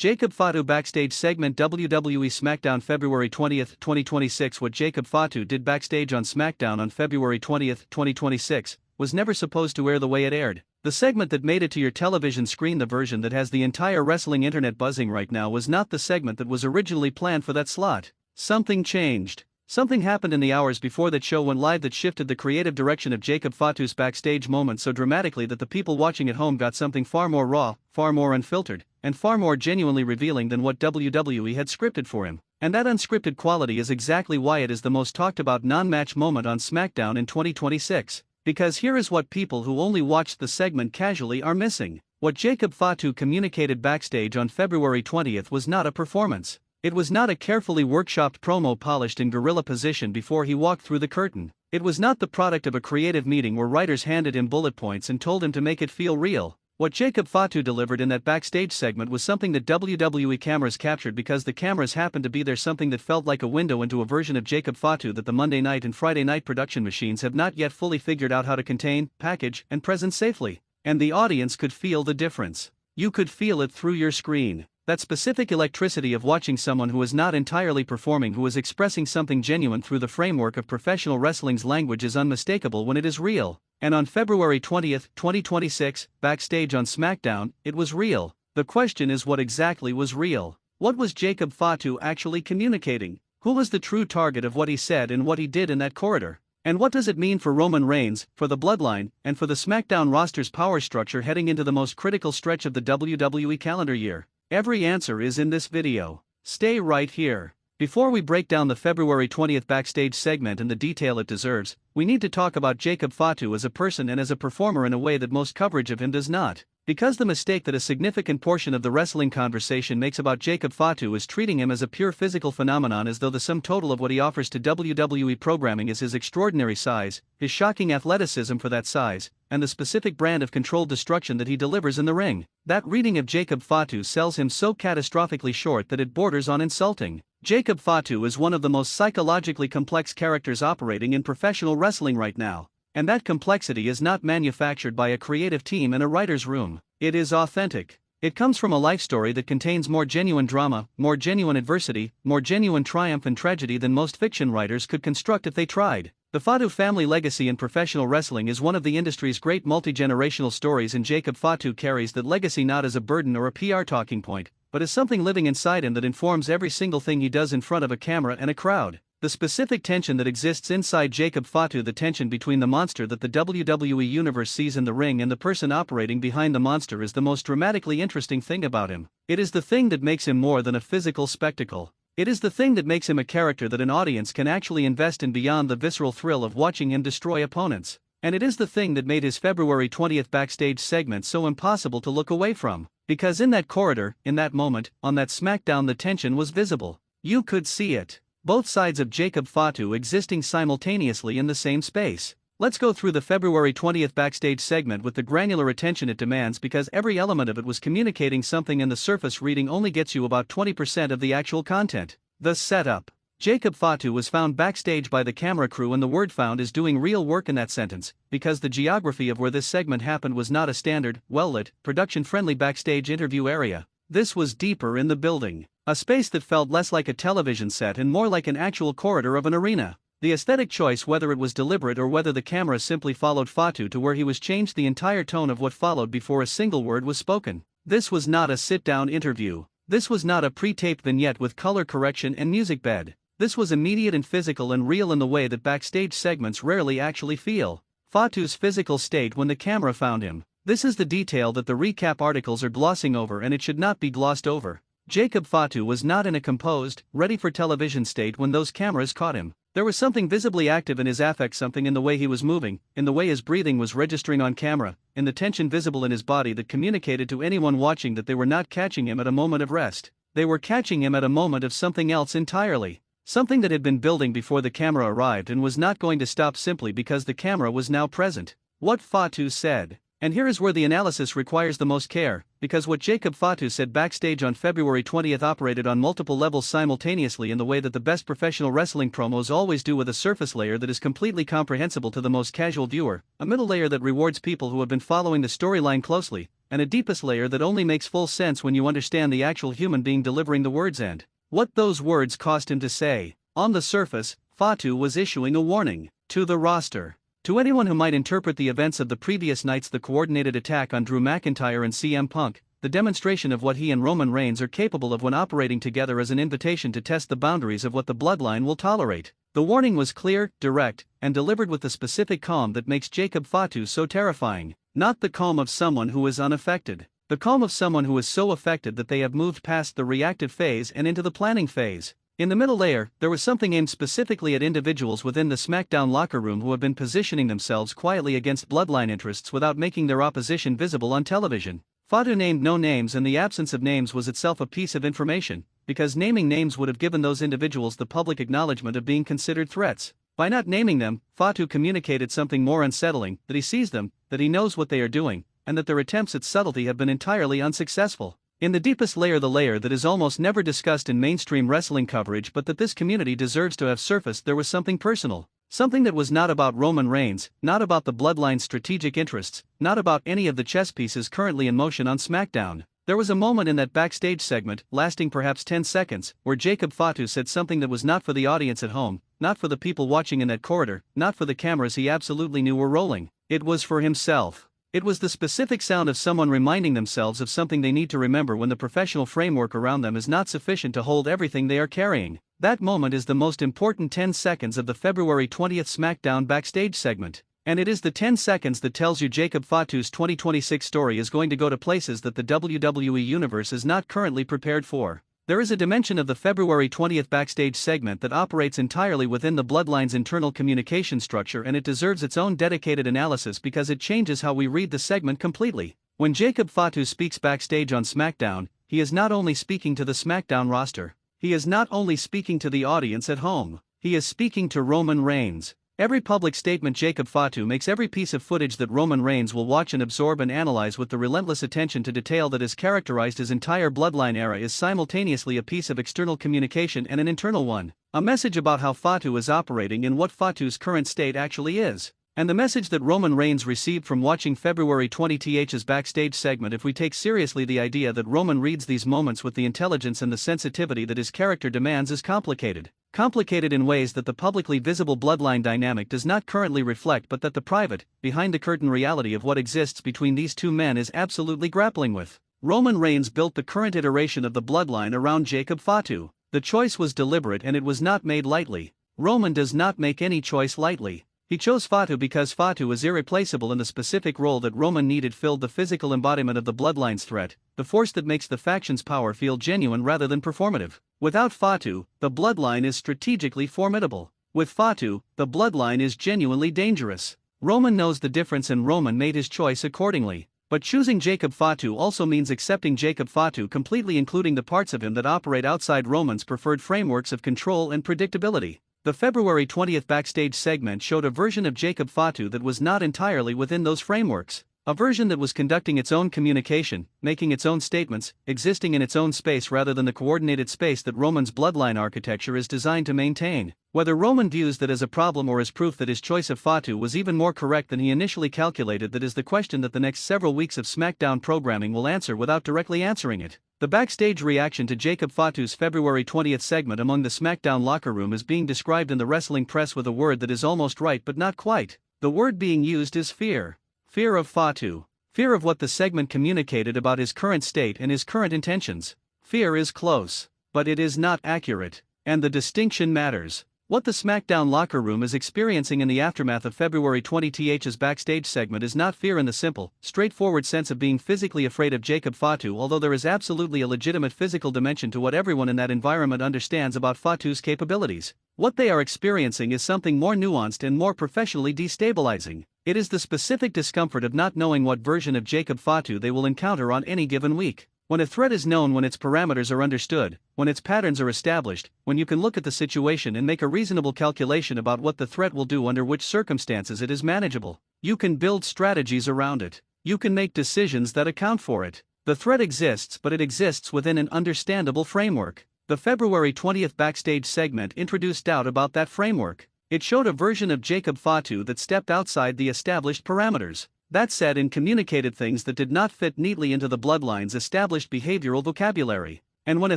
Jacob Fatu backstage segment WWE SmackDown February 20, 2026. What Jacob Fatu did backstage on SmackDown on February 20, 2026, was never supposed to air the way it aired. The segment that made it to your television screen, the version that has the entire wrestling internet buzzing right now, was not the segment that was originally planned for that slot. Something changed. Something happened in the hours before that show went live that shifted the creative direction of Jacob Fatu's backstage moment so dramatically that the people watching at home got something far more raw, far more unfiltered, and far more genuinely revealing than what WWE had scripted for him. And that unscripted quality is exactly why it is the most talked about non-match moment on SmackDown in 2026. Because here is what people who only watched the segment casually are missing. What Jacob Fatu communicated backstage on February 20th was not a performance. It was not a carefully workshopped promo polished in gorilla position before he walked through the curtain. It was not the product of a creative meeting where writers handed him bullet points and told him to make it feel real. What Jacob Fatu delivered in that backstage segment was something that WWE cameras captured because the cameras happened to be there, something that felt like a window into a version of Jacob Fatu that the Monday night and Friday night production machines have not yet fully figured out how to contain, package, and present safely. And the audience could feel the difference. You could feel it through your screen. That specific electricity of watching someone who is not entirely performing, who is expressing something genuine through the framework of professional wrestling's language, is unmistakable when it is real. And on February 20, 2026, backstage on SmackDown, it was real. The question is, what exactly was real? What was Jacob Fatu actually communicating? Who was the true target of what he said and what he did in that corridor? And what does it mean for Roman Reigns, for the Bloodline, and for the SmackDown roster's power structure heading into the most critical stretch of the WWE calendar year? Every answer is in this video. Stay right here. Before we break down the February 20th backstage segment in the detail it deserves, we need to talk about Jacob Fatu as a person and as a performer in a way that most coverage of him does not. Because the mistake that a significant portion of the wrestling conversation makes about Jacob Fatu is treating him as a pure physical phenomenon, as though the sum total of what he offers to WWE programming is his extraordinary size, his shocking athleticism for that size, and the specific brand of controlled destruction that he delivers in the ring. That reading of Jacob Fatu sells him so catastrophically short that it borders on insulting. Jacob Fatu is one of the most psychologically complex characters operating in professional wrestling right now. And that complexity is not manufactured by a creative team in a writer's room. It is authentic. It comes from a life story that contains more genuine drama, more genuine adversity, more genuine triumph and tragedy than most fiction writers could construct if they tried. The Fatu family legacy in professional wrestling is one of the industry's great multi-generational stories, and Jacob Fatu carries that legacy not as a burden or a PR talking point, but as something living inside him that informs every single thing he does in front of a camera and a crowd. The specific tension that exists inside Jacob Fatu, the tension between the monster that the WWE Universe sees in the ring and the person operating behind the monster, is the most dramatically interesting thing about him. It is the thing that makes him more than a physical spectacle. It is the thing that makes him a character that an audience can actually invest in beyond the visceral thrill of watching him destroy opponents. And it is the thing that made his February 20th backstage segment so impossible to look away from. Because in that corridor, in that moment, on that SmackDown, the tension was visible. You could see it. Both sides of Jacob Fatu existing simultaneously in the same space. Let's go through the February 20th backstage segment with the granular attention it demands, because every element of it was communicating something and the surface reading only gets you about 20% of the actual content. The setup. Jacob Fatu was found backstage by the camera crew, and the word found is doing real work in that sentence, because the geography of where this segment happened was not a standard, well-lit, production-friendly backstage interview area. This was deeper in the building. A space that felt less like a television set and more like an actual corridor of an arena. The aesthetic choice, whether it was deliberate or whether the camera simply followed Fatu to where he was, changed the entire tone of what followed before a single word was spoken. This was not a sit-down interview. This was not a pre-taped vignette with color correction and music bed. This was immediate and physical and real in the way that backstage segments rarely actually feel. Fatu's physical state when the camera found him. This is the detail that the recap articles are glossing over, and it should not be glossed over. Jacob Fatu was not in a composed, ready-for-television state when those cameras caught him. There was something visibly active in his affect, something in the way he was moving, in the way his breathing was registering on camera, in the tension visible in his body that communicated to anyone watching that they were not catching him at a moment of rest. They were catching him at a moment of something else entirely. Something that had been building before the camera arrived and was not going to stop simply because the camera was now present. What Fatu said. And here is where the analysis requires the most care, because what Jacob Fatu said backstage on February 20th operated on multiple levels simultaneously in the way that the best professional wrestling promos always do, with a surface layer that is completely comprehensible to the most casual viewer, a middle layer that rewards people who have been following the storyline closely, and a deepest layer that only makes full sense when you understand the actual human being delivering the words and what those words caused him to say. On the surface, Fatu was issuing a warning to the roster. To anyone who might interpret the events of the previous nights, the coordinated attack on Drew McIntyre and CM Punk, the demonstration of what he and Roman Reigns are capable of when operating together, as an invitation to test the boundaries of what the bloodline will tolerate. The warning was clear, direct, and delivered with the specific calm that makes Jacob Fatu so terrifying. Not the calm of someone who is unaffected. The calm of someone who is so affected that they have moved past the reactive phase and into the planning phase. In the middle layer, there was something aimed specifically at individuals within the SmackDown locker room who have been positioning themselves quietly against bloodline interests without making their opposition visible on television. Fatu named no names, and the absence of names was itself a piece of information, because naming names would have given those individuals the public acknowledgement of being considered threats. By not naming them, Fatu communicated something more unsettling, that he sees them, that he knows what they are doing, and that their attempts at subtlety have been entirely unsuccessful. In the deepest layer, the layer that is almost never discussed in mainstream wrestling coverage but that this community deserves to have surfaced, there was something personal. Something that was not about Roman Reigns, not about the bloodline's strategic interests, not about any of the chess pieces currently in motion on SmackDown. There was a moment in that backstage segment, lasting perhaps 10 seconds, where Jacob Fatu said something that was not for the audience at home, not for the people watching in that corridor, not for the cameras he absolutely knew were rolling. It was for himself. It was the specific sound of someone reminding themselves of something they need to remember when the professional framework around them is not sufficient to hold everything they are carrying. That moment is the most important 10 seconds of the February 20th SmackDown backstage segment. And it is the 10 seconds that tells you Jacob Fatu's 2026 story is going to go to places that the WWE Universe is not currently prepared for. There is a dimension of the February 20th backstage segment that operates entirely within the bloodline's internal communication structure, and it deserves its own dedicated analysis because it changes how we read the segment completely. When Jacob Fatu speaks backstage on SmackDown, he is not only speaking to the SmackDown roster, he is not only speaking to the audience at home, he is speaking to Roman Reigns. Every public statement Jacob Fatu makes, every piece of footage that Roman Reigns will watch and absorb and analyze with the relentless attention to detail that has characterized his entire bloodline era, is simultaneously a piece of external communication and an internal one. A message about how Fatu is operating and what Fatu's current state actually is. And the message that Roman Reigns received from watching February 20th's backstage segment, if we take seriously the idea that Roman reads these moments with the intelligence and the sensitivity that his character demands, is complicated. Complicated in ways that the publicly visible bloodline dynamic does not currently reflect, but that the private, behind-the-curtain reality of what exists between these two men is absolutely grappling with. Roman Reigns built the current iteration of the bloodline around Jacob Fatu. The choice was deliberate and it was not made lightly. Roman does not make any choice lightly. He chose Fatu because Fatu is irreplaceable, and the specific role that Roman needed filled the physical embodiment of the bloodline's threat, the force that makes the faction's power feel genuine rather than performative. Without Fatu, the bloodline is strategically formidable. With Fatu, the bloodline is genuinely dangerous. Roman knows the difference and Roman made his choice accordingly. But choosing Jacob Fatu also means accepting Jacob Fatu completely, including the parts of him that operate outside Roman's preferred frameworks of control and predictability. The February 20th backstage segment showed a version of Jacob Fatu that was not entirely within those frameworks. A version that was conducting its own communication, making its own statements, existing in its own space rather than the coordinated space that Roman's bloodline architecture is designed to maintain. Whether Roman views that as a problem or as proof that his choice of Fatu was even more correct than he initially calculated, that is the question that the next several weeks of SmackDown programming will answer without directly answering it. The backstage reaction to Jacob Fatu's February 20th segment among the SmackDown locker room is being described in the wrestling press with a word that is almost right but not quite. The word being used is fear. Fear of Fatu. Fear of what the segment communicated about his current state and his current intentions. Fear is close, but it is not accurate, and the distinction matters. What the SmackDown locker room is experiencing in the aftermath of February 20th's backstage segment is not fear in the simple, straightforward sense of being physically afraid of Jacob Fatu, although there is absolutely a legitimate physical dimension to what everyone in that environment understands about Fatu's capabilities. What they are experiencing is something more nuanced and more professionally destabilizing. It is the specific discomfort of not knowing what version of Jacob Fatu they will encounter on any given week. When a threat is known, when its parameters are understood, when its patterns are established, when you can look at the situation and make a reasonable calculation about what the threat will do under which circumstances it is manageable, you can build strategies around it. You can make decisions that account for it. The threat exists, but it exists within an understandable framework. The February 20th backstage segment introduced doubt about that framework. It showed a version of Jacob Fatu that stepped outside the established parameters. That said, and communicated things that did not fit neatly into the Bloodline's established behavioral vocabulary. And when a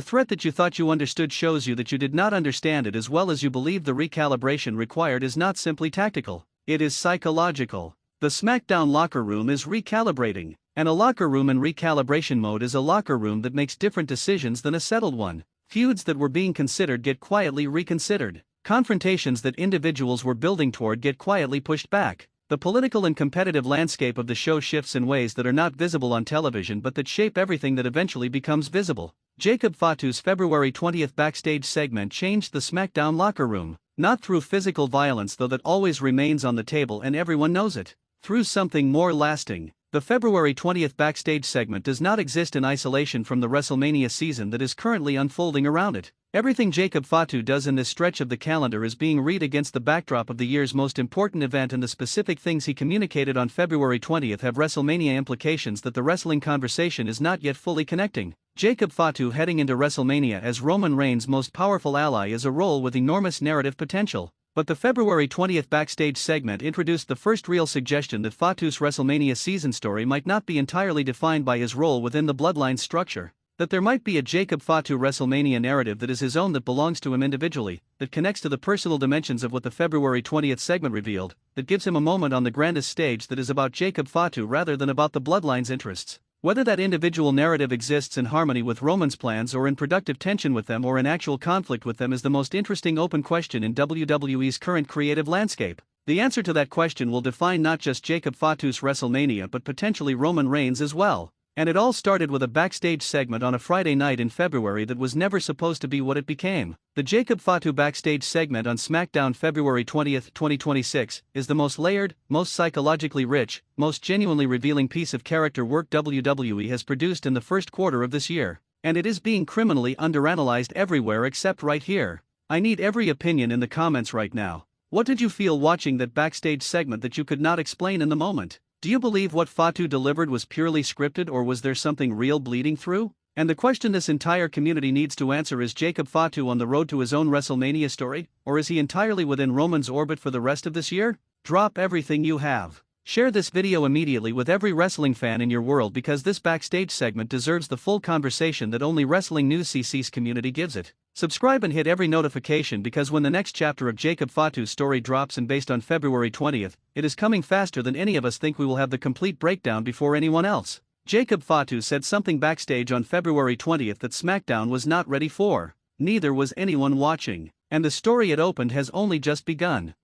threat that you thought you understood shows you that you did not understand it as well as you believe, the recalibration required is not simply tactical, it is psychological. The SmackDown locker room is recalibrating, and a locker room in recalibration mode is a locker room that makes different decisions than a settled one. Feuds that were being considered get quietly reconsidered. Confrontations that individuals were building toward get quietly pushed back. The political and competitive landscape of the show shifts in ways that are not visible on television but that shape everything that eventually becomes visible. Jacob Fatu's February 20th backstage segment changed the SmackDown locker room. Not through physical violence, though that always remains on the table and everyone knows it. Through something more lasting. The February 20th backstage segment does not exist in isolation from the WrestleMania season that is currently unfolding around it. Everything Jacob Fatu does in this stretch of the calendar is being read against the backdrop of the year's most important event, and the specific things he communicated on February 20th have WrestleMania implications that the wrestling conversation is not yet fully connecting. Jacob Fatu heading into WrestleMania as Roman Reigns' most powerful ally is a role with enormous narrative potential. But the February 20th backstage segment introduced the first real suggestion that Fatu's WrestleMania season story might not be entirely defined by his role within the Bloodline structure. That there might be a Jacob Fatu WrestleMania narrative that is his own, that belongs to him individually, that connects to the personal dimensions of what the February 20th segment revealed, that gives him a moment on the grandest stage that is about Jacob Fatu rather than about the Bloodline's interests. Whether that individual narrative exists in harmony with Roman's plans or in productive tension with them or in actual conflict with them is the most interesting open question in WWE's current creative landscape. The answer to that question will define not just Jacob Fatu's WrestleMania but potentially Roman Reigns as well. And it all started with a backstage segment on a Friday night in February that was never supposed to be what it became. The Jacob Fatu backstage segment on SmackDown February 20th, 2026, is the most layered, most psychologically rich, most genuinely revealing piece of character work WWE has produced in the first quarter of this year. And it is being criminally underanalyzed everywhere except right here. I need every opinion in the comments right now. What did you feel watching that backstage segment that you could not explain in the moment? Do you believe what Fatu delivered was purely scripted, or was there something real bleeding through? And the question this entire community needs to answer is: Jacob Fatu on the road to his own WrestleMania story, or is he entirely within Roman's orbit for the rest of this year? Drop everything you have. Share this video immediately with every wrestling fan in your world, because this backstage segment deserves the full conversation that only Wrestling News CC's community gives it. Subscribe and hit every notification, because when the next chapter of Jacob Fatu's story drops, and based on February 20th, it is coming faster than any of us think, we will have the complete breakdown before anyone else. Jacob Fatu said something backstage on February 20th that SmackDown was not ready for. Neither was anyone watching. And the story it opened has only just begun.